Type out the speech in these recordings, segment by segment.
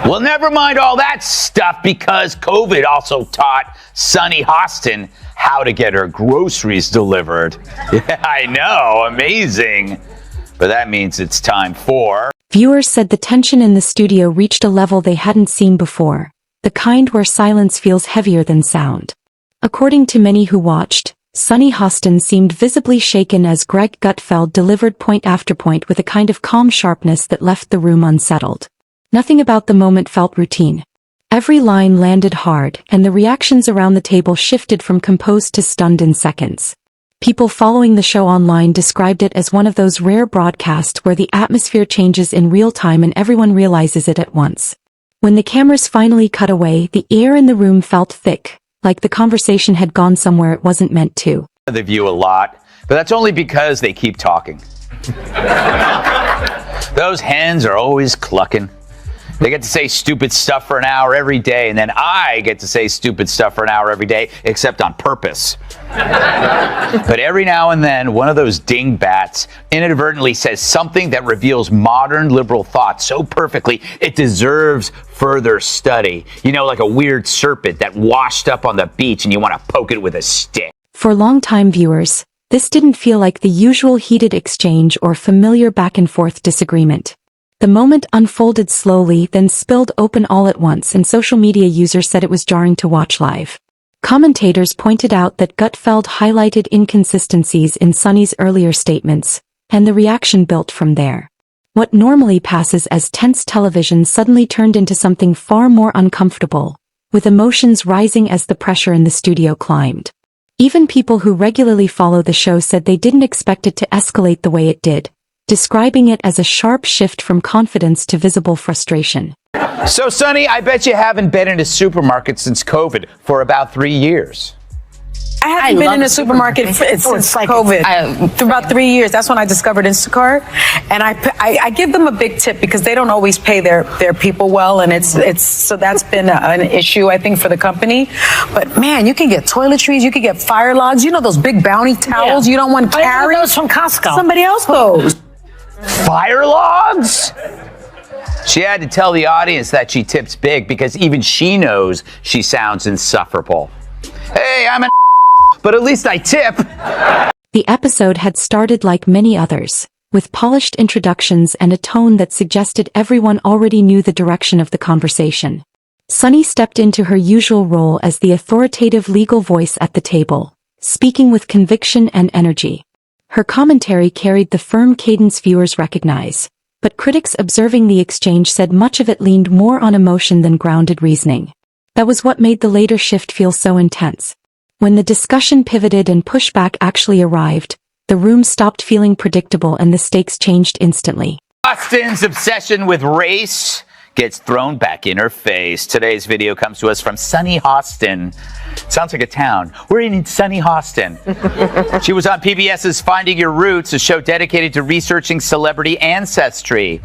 Well, never mind all that stuff, because COVID also taught Sunny Hostin how to get her groceries delivered. Yeah, I know, amazing. But that means it's time for... Viewers said the tension in the studio reached a level they hadn't seen before, the kind where silence feels heavier than sound. According to many who watched, Sunny Hostin seemed visibly shaken as Gutfeld delivered point after point with a kind of calm sharpness that left the room unsettled. Nothing about the moment felt routine. Every line landed hard, and the reactions around the table shifted from composed to stunned in seconds. People following the show online described it as one of those rare broadcasts where the atmosphere changes in real time and everyone realizes it at once. When the cameras finally cut away, the air in the room felt thick, like the conversation had gone somewhere it wasn't meant to. They view a lot, but that's only because they keep talking. Those hens are always clucking. They get to say stupid stuff for an hour every day, and then I get to say stupid stuff for an hour every day, except on purpose. But every now and then, one of those dingbats inadvertently says something that reveals modern liberal thought so perfectly it deserves further study. You know, like a weird serpent that washed up on the beach and you want to poke it with a stick. For longtime viewers, this didn't feel like the usual heated exchange or familiar back-and-forth disagreement. The moment unfolded slowly, then spilled open all at once, and social media users said it was jarring to watch live. Commentators pointed out that Gutfeld highlighted inconsistencies in Sunny's earlier statements, and the reaction built from there. What normally passes as tense television suddenly turned into something far more uncomfortable, with emotions rising as the pressure in the studio climbed. Even people who regularly follow the show said they didn't expect it to escalate the way it did, describing it as a sharp shift from confidence to visible frustration. So, Sunny, I bet you haven't been in a supermarket since COVID for about 3 years. I haven't been in a supermarket since COVID. For about 3 years. That's when I discovered Instacart, and I give them a big tip because they don't always pay their people well, and it's so that's been an issue, I think, for the company. But man, you can get toiletries, you can get fire logs. You know those big Bounty towels you don't want to carry. Those from Costco. Somebody else goes. Fire logs? She had to tell the audience that she tips big because even she knows she sounds insufferable. Hey, I'm an but at least I tip. The episode had started like many others, with polished introductions and a tone that suggested everyone already knew the direction of the conversation. Sunny stepped into her usual role as the authoritative legal voice at the table, speaking with conviction and energy. Her commentary carried the firm cadence viewers recognize, but critics observing the exchange said much of it leaned more on emotion than grounded reasoning. That was what made the later shift feel so intense. When the discussion pivoted and pushback actually arrived, the room stopped feeling predictable and the stakes changed instantly. Hostin's obsession with race gets thrown back in her face. Today's video comes to us from Sunny Hostin. Sounds like a town. We're in Sunny Hostin. She was on PBS's Finding Your Roots, a show dedicated to researching celebrity ancestry.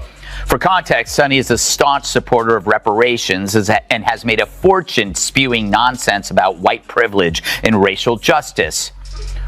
For context, Sunny is a staunch supporter of reparations and has made a fortune spewing nonsense about white privilege and racial justice.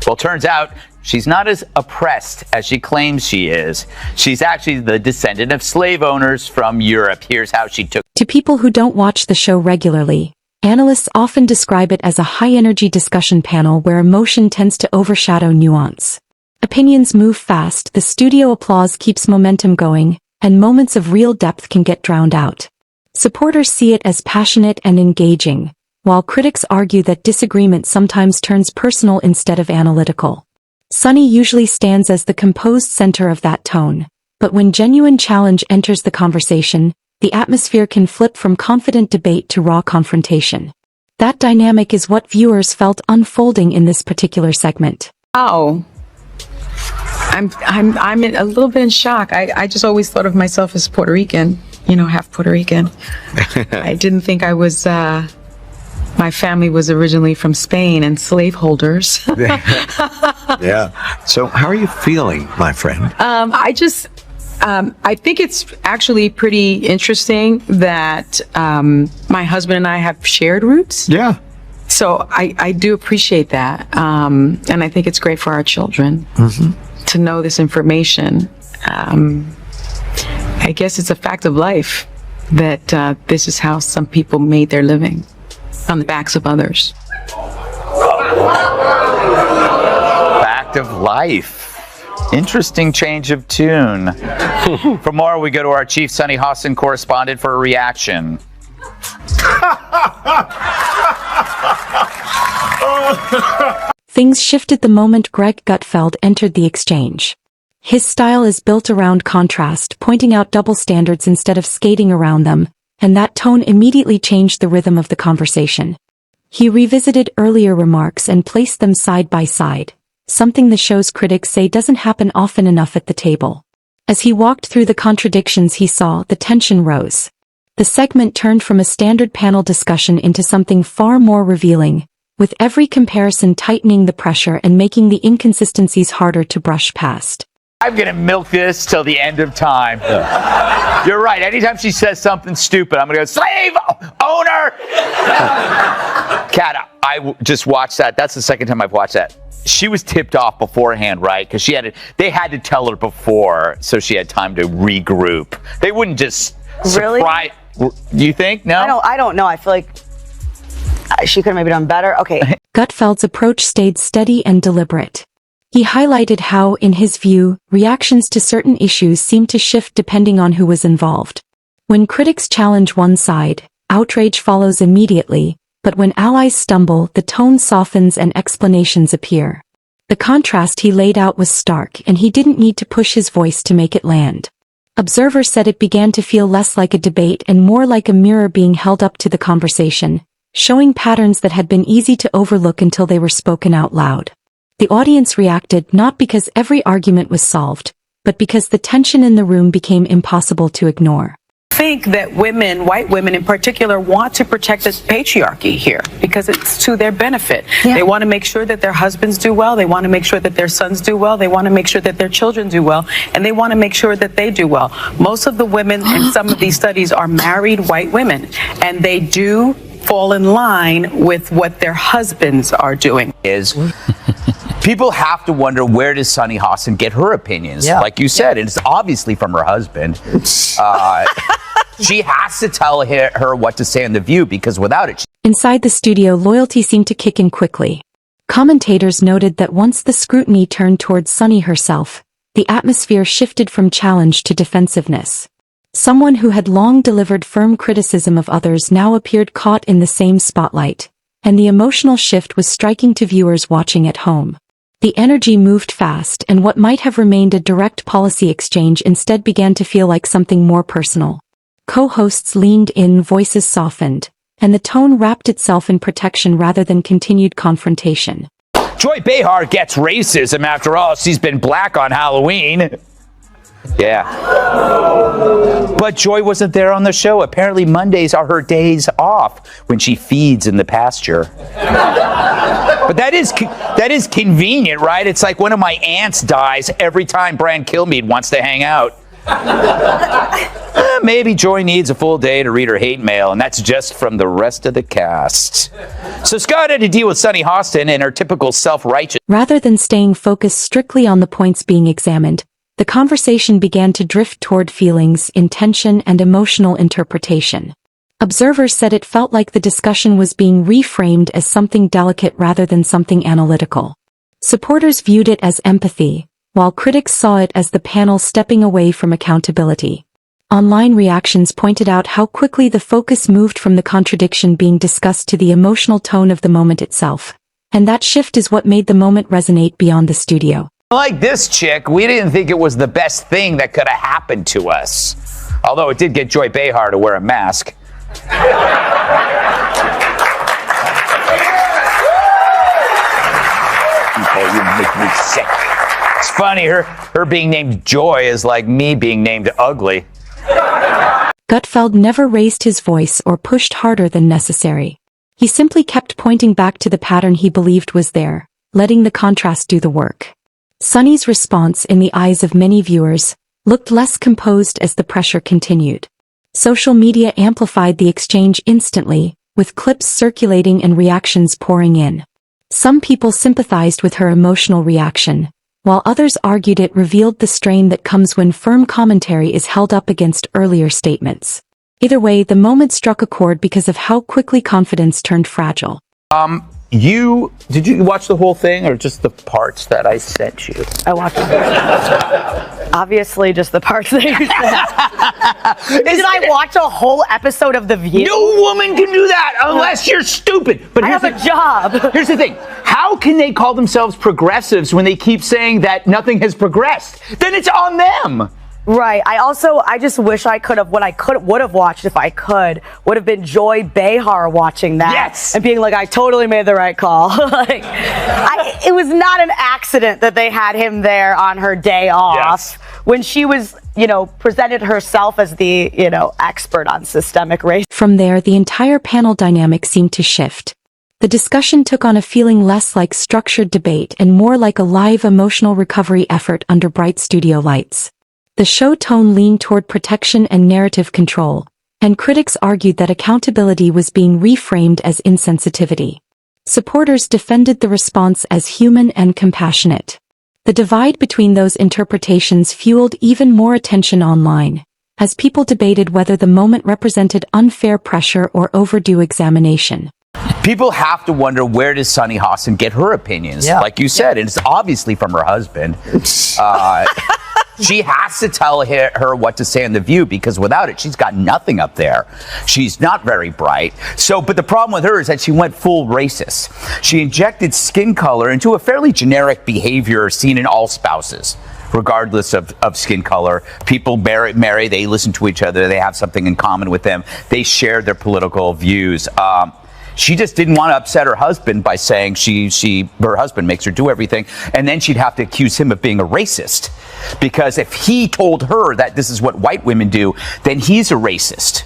Well, turns out she's not as oppressed as she claims she is. She's actually the descendant of slave owners from Europe. Here's how she took. To people who don't watch the show regularly, analysts often describe it as a high-energy discussion panel where emotion tends to overshadow nuance. Opinions move fast, the studio applause keeps momentum going, and moments of real depth can get drowned out. Supporters see it as passionate and engaging, while critics argue that disagreement sometimes turns personal instead of analytical. Sunny usually stands as the composed center of that tone, but when genuine challenge enters the conversation, the atmosphere can flip from confident debate to raw confrontation. That dynamic is what viewers felt unfolding in this particular segment. Oh. I'm a little bit in shock. I just always thought of myself as Puerto Rican, half Puerto Rican. I didn't think I was, my family was originally from Spain and slaveholders. Yeah. So how are you feeling, my friend? I think it's actually pretty interesting that my husband and I have shared roots. Yeah. So I do appreciate that. And I think it's great for our children to know this information. I guess it's a fact of life. that this is how some people made their living, on the backs of others. Fact of life. Interesting change of tune. For more, we go to our chief Sunny Hostin correspondent for a reaction. Things shifted the moment Greg Gutfeld entered the exchange. His style is built around contrast, pointing out double standards instead of skating around them, and that tone immediately changed the rhythm of the conversation. He revisited earlier remarks and placed them side by side, something the show's critics say doesn't happen often enough at the table. As he walked through the contradictions he saw, the tension rose. The segment turned from a standard panel discussion into something far more revealing, with every comparison tightening the pressure and making the inconsistencies harder to brush past. I'm going to milk this till the end of time. You're right. Anytime she says something stupid, I'm going to go, slave owner! Kat, I just watched that. That's the second time I've watched that. She was tipped off beforehand, right? Because they had to tell her before, so she had time to regroup. They wouldn't just surprise. Do you think? No? I don't know. I feel like she could have maybe done better. Okay. Gutfeld's approach stayed steady and deliberate. He highlighted how, in his view, reactions to certain issues seem to shift depending on who was involved. When critics challenge one side, outrage follows immediately, but when allies stumble, the tone softens and explanations appear. The contrast he laid out was stark, and he didn't need to push his voice to make it land. Observers said it began to feel less like a debate and more like a mirror being held up to the conversation, showing patterns that had been easy to overlook until they were spoken out loud. The audience reacted not because every argument was solved, but because the tension in the room became impossible to ignore. I think that women, white women in particular, want to protect the patriarchy here because it's to their benefit. Yeah. They want to make sure that their husbands do well. They want to make sure that their sons do well. They want to make sure that their children do well. And they want to make sure that they do well. Most of the women in some of these studies are married white women, and they do fall in line with what their husbands are doing. People have to wonder, where does Sunny Hostin get her opinions? Yeah. Like you said, it's obviously from her husband. She has to tell her what to say on The View, because without it... Inside the studio, loyalty seemed to kick in quickly. Commentators noted that once the scrutiny turned towards Sunny herself, the atmosphere shifted from challenge to defensiveness. Someone who had long delivered firm criticism of others now appeared caught in the same spotlight, and the emotional shift was striking to viewers watching at home. The energy moved fast, and what might have remained a direct policy exchange instead began to feel like something more personal. Co-hosts leaned in, voices softened, and the tone wrapped itself in protection rather than continued confrontation. Joy Behar gets racism, after all. She's been black on Halloween. Yeah. But Joy wasn't there on the show. Apparently Mondays are her days off when she feeds in the pasture. But that is convenient, right? It's like one of my aunts dies every time Brian Kilmeade wants to hang out. Maybe Joy needs a full day to read her hate mail, and that's just from the rest of the cast. So Scott had to deal with Sunny Hostin and her typical self-righteous... Rather than staying focused strictly on the points being examined, the conversation began to drift toward feelings, intention, and emotional interpretation. Observers said it felt like the discussion was being reframed as something delicate rather than something analytical. Supporters viewed it as empathy, while critics saw it as the panel stepping away from accountability. Online reactions pointed out how quickly the focus moved from the contradiction being discussed to the emotional tone of the moment itself. And that shift is what made the moment resonate beyond the studio. Like this chick, we didn't think it was the best thing that could have happened to us. Although it did get Joy Behar to wear a mask. People, you make me sick. It's funny, her being named Joy is like me being named Ugly. Gutfeld never raised his voice or pushed harder than necessary. He simply kept pointing back to the pattern he believed was there, letting the contrast do the work. Sunny's response, in the eyes of many viewers, looked less composed as the pressure continued. Social media amplified the exchange instantly, with clips circulating and reactions pouring in. Some people sympathized with her emotional reaction, while others argued it revealed the strain that comes when firm commentary is held up against earlier statements. Either way, the moment struck a chord because of how quickly confidence turned fragile. Did you watch the whole thing or just the parts that I sent you? I watched it. Obviously, just the parts that you said. Did I watch a whole episode of The View? No woman can do that unless you're stupid. But I have a job. Here's the thing. How can they call themselves progressives when they keep saying that nothing has progressed? Then it's on them. Right. I just wish I could have, would have watched if I could, would have been Joy Behar watching that. Yes. And being like, I totally made the right call. It was not an accident that they had him there on her day off. Yes. When she was, presented herself as the, expert on systemic racism. From there, the entire panel dynamic seemed to shift. The discussion took on a feeling less like structured debate and more like a live emotional recovery effort under bright studio lights. The show tone leaned toward protection and narrative control, and critics argued that accountability was being reframed as insensitivity. Supporters defended the response as human and compassionate. The divide between those interpretations fueled even more attention online, as people debated whether the moment represented unfair pressure or overdue examination. People have to wonder, where does Sunny Hostin get her opinions? Yeah. Like you said, and it's obviously from her husband. She has to tell her what to say on The View, because without it, she's got nothing up there. She's not very bright. But the problem with her is that she went full racist. She injected skin color into a fairly generic behavior seen in all spouses, regardless of skin color. People marry, they listen to each other, they have something in common with them, they share their political views. She just didn't want to upset her husband by saying her husband makes her do everything, and then she'd have to accuse him of being a racist. Because if he told her that this is what white women do, then he's a racist.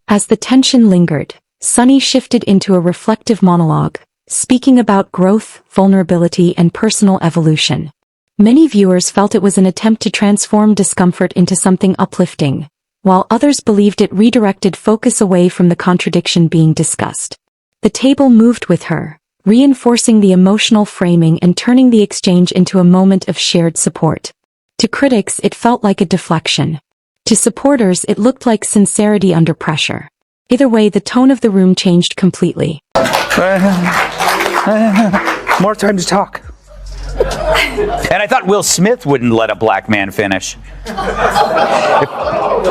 As the tension lingered, Sunny shifted into a reflective monologue, speaking about growth, vulnerability, and personal evolution. Many viewers felt it was an attempt to transform discomfort into something uplifting, while others believed it redirected focus away from the contradiction being discussed. The table moved with her, reinforcing the emotional framing and turning the exchange into a moment of shared support. To critics, it felt like a deflection. To supporters, it looked like sincerity under pressure. Either way, the tone of the room changed completely. More time to talk. And I thought Will Smith wouldn't let a black man finish.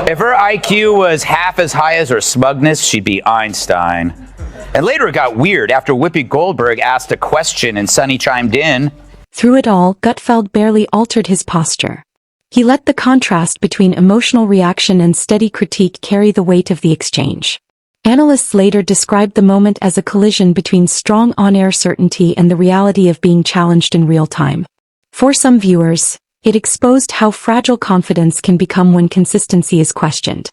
If her IQ was half as high as her smugness, she'd be Einstein. And later it got weird after Whoopi Goldberg asked a question and Sunny chimed in. Through it all, Gutfeld barely altered his posture. He let the contrast between emotional reaction and steady critique carry the weight of the exchange. Analysts later described the moment as a collision between strong on-air certainty and the reality of being challenged in real time. For some viewers, it exposed how fragile confidence can become when consistency is questioned.